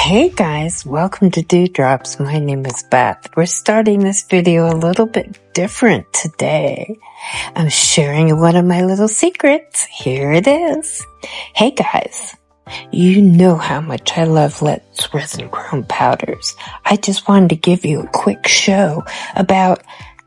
Hey guys, welcome to Dewdrops. My name is Beth. We're starting this video a little bit different today. I'm sharing one of my little secrets. Here it is. Hey guys, you know how much I love Let's Resin Chrome powders. I just wanted to give you a quick show about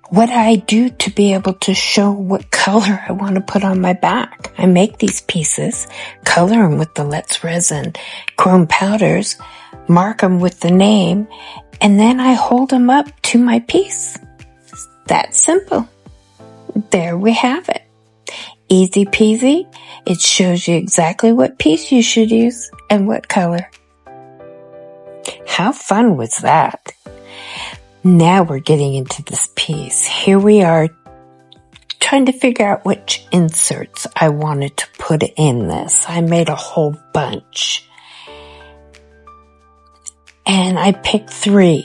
what I do to be able to show what color I want to put on my back. I make these pieces, color them with the Let's Resin Chrome powders, mark them with the name, and then I hold them up to my piece. That simple. There we have it. Easy peasy. It shows you exactly what piece you should use and what color. How fun was that? Now we're getting into this piece. Here we are trying to figure out which inserts I wanted to put in this. I made a whole bunch. And I picked 3.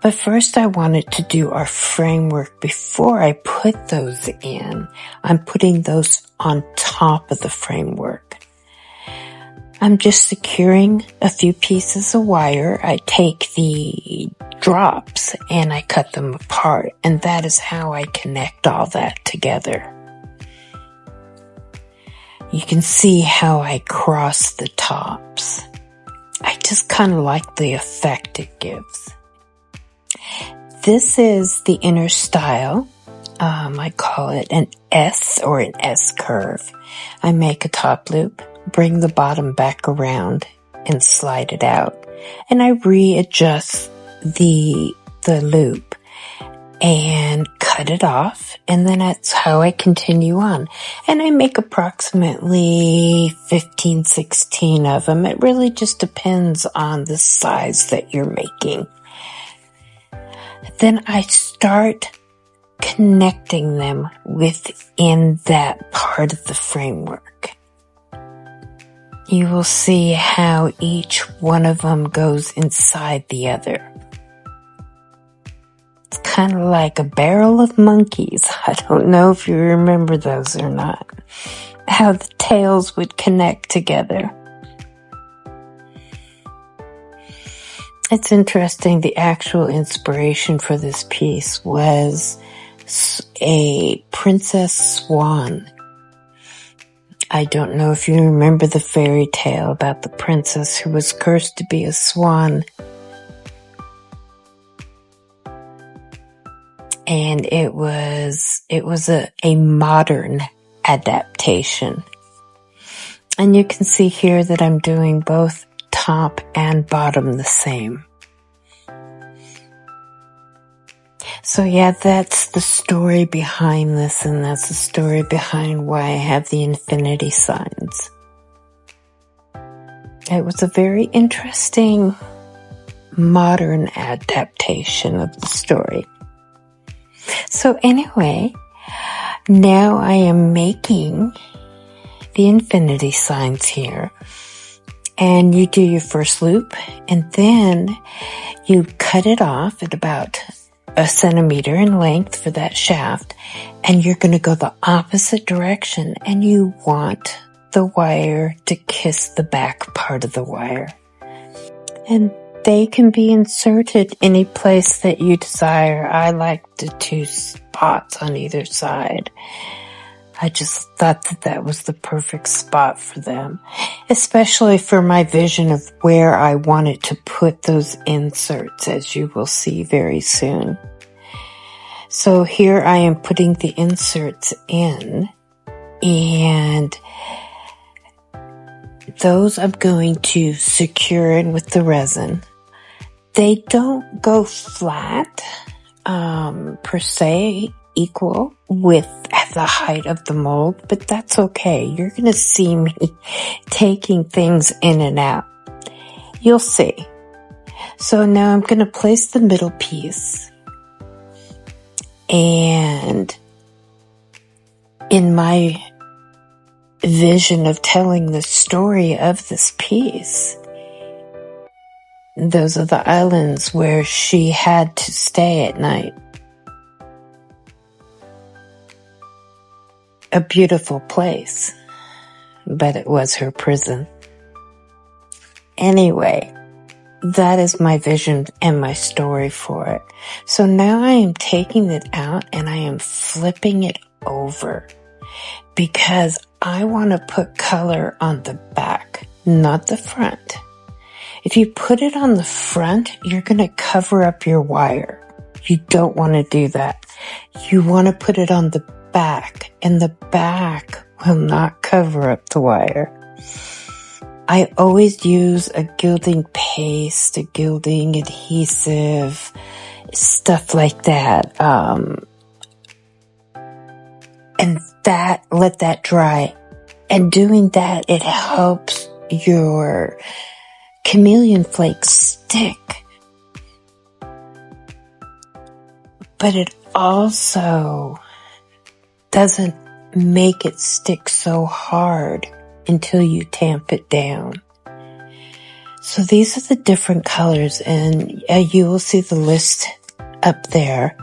But first I wanted to do our framework before I put those in. I'm putting those on top of the framework. I'm just securing a few pieces of wire. I take the drops and I cut them apart, and that is how I connect all that together. You can see how I cross the tops. I just kind of like the effect it gives. This is the inner style. I call it an S or an S curve. I make a top loop, bring the bottom back around and slide it out. And I readjust the loop and cut it off. And then that's how I continue on. And I make approximately 15, 16 of them. It really just depends on the size that you're making. Then I start connecting them within that part of the framework. You will see how each one of them goes inside the other. It's kind of like a barrel of monkeys. I don't know if you remember those or not. How the tails would connect together. It's interesting, the actual inspiration for this piece was a princess swan. I don't know if you remember the fairy tale about the princess who was cursed to be a swan. And it was a modern adaptation. And you can see here that I'm doing both top and bottom the same. So yeah, that's the story behind this, and that's the story behind why I have the infinity signs. It was a very interesting modern adaptation of the story. So anyway, now I am making the infinity signs here. And you do your first loop, and then you cut it off at about 1 centimeter in length for that shaft, and you're going to go the opposite direction, and you want the wire to kiss the back part of the wire. And they can be inserted any place that you desire. I like the 2 spots on either side. I just thought that was the perfect spot for them, especially for my vision of where I wanted to put those inserts, as you will see very soon. So here I am putting the inserts in, and those I'm going to secure in with the resin. They don't go flat, per se, equal with the height of the mold, but that's okay. You're going to see me taking things in and out. You'll see. So now I'm going to place the middle piece, and in my vision of telling the story of this piece, those are the islands where she had to stay at night. A beautiful place, but it was her prison. Anyway, that is my vision and my story for it. So now I am taking it out and I am flipping it over because I want to put color on the back, not the front. If you put it on the front, you're going to cover up your wire. You don't want to do that. You want to put it on the back, and the back will not cover up the wire. I always use a gilding paste, a gilding adhesive, stuff like that. And let that dry. And doing that, it helps your Chameleon flakes stick. But it also doesn't make it stick so hard until you tamp it down. So these are the different colors, and you will see the list up there.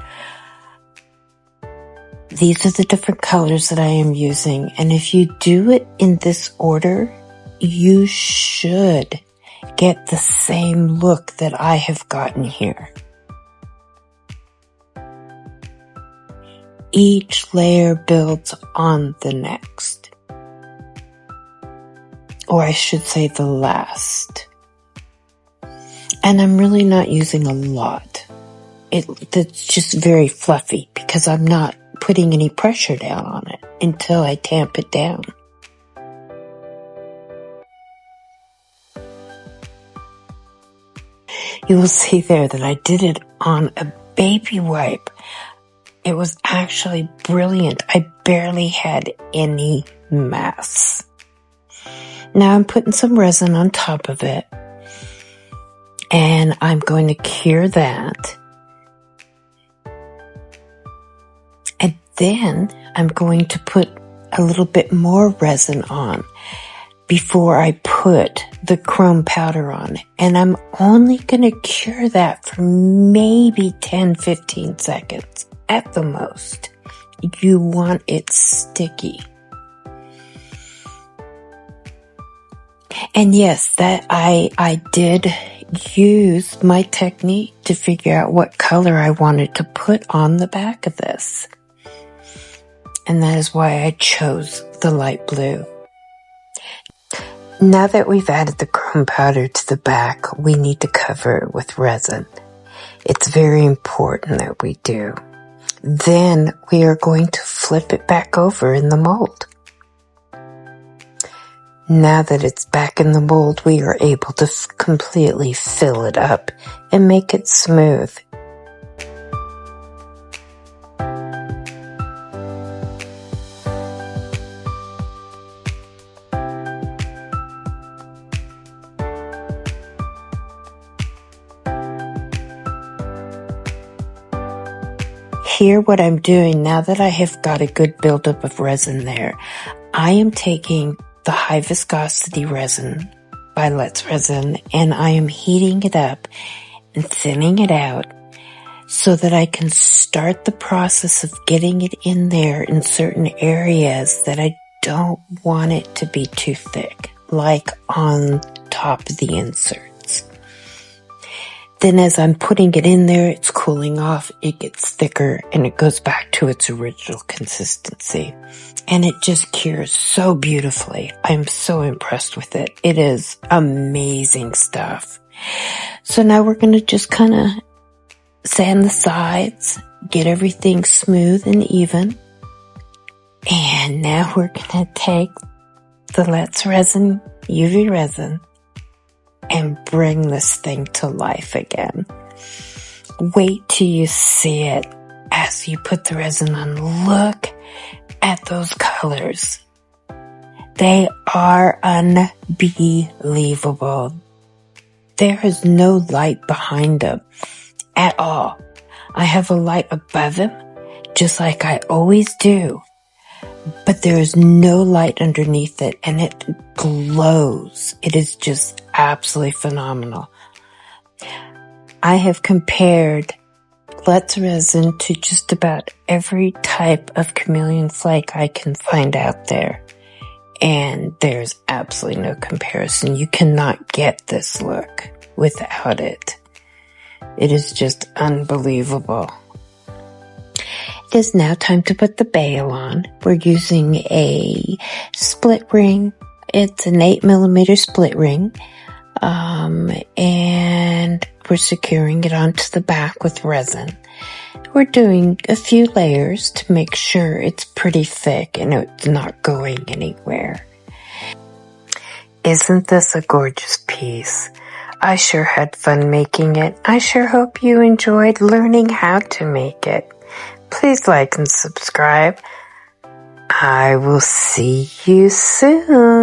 These are the different colors that I am using, and if you do it in this order, you should get the same look that I have gotten here. Each layer builds on the next. Or I should say the last. And I'm really not using a lot. It's just very fluffy because I'm not putting any pressure down on it until I tamp it down. You will see there that I did it on a baby wipe. It was actually brilliant. I barely had any mess. Now I'm putting some resin on top of it, and I'm going to cure that. And then I'm going to put a little bit more resin on before I put the chrome powder on. And I'm only going to cure that for maybe 10-15 seconds at the most. You want it sticky. And yes, that I did use my technique to figure out what color I wanted to put on the back of this. And that is why I chose the light blue. Now that we've added the chrome powder to the back, we need to cover it with resin. It's very important that we do. Then we are going to flip it back over in the mold. Now that it's back in the mold, we are able to completely fill it up and make it smooth. Here, what I'm doing, now that I have got a good buildup of resin there, I am taking the high viscosity resin by Dewdrops Resin, and I am heating it up and thinning it out so that I can start the process of getting it in there in certain areas that I don't want it to be too thick, like on top of the inserts. Then as I'm putting it in there, it's cooling off, it gets thicker, and it goes back to its original consistency. And it just cures so beautifully. I'm so impressed with it. It is amazing stuff. So now we're going to just kind of sand the sides, get everything smooth and even. And now we're going to take the Dewdrops Resin, UV resin, and bring this thing to life again. Wait till you see it as you put the resin on. Look at those colors. They are unbelievable. There is no light behind them at all. I have a light above them, just like I always do. But there is no light underneath it, and it glows. It is just absolutely phenomenal. I have compared Dewdrops Resin to just about every type of chameleon flake I can find out there. And there's absolutely no comparison. You cannot get this look. without it. It is just unbelievable. It is now time to put the bail on. We're using a split ring. It's an 8mm split ring. And we're securing it onto the back with resin. We're doing a few layers to make sure it's pretty thick and it's not going anywhere. Isn't this a gorgeous piece? I sure had fun making it. I sure hope you enjoyed learning how to make it. Please like and subscribe. I will see you soon.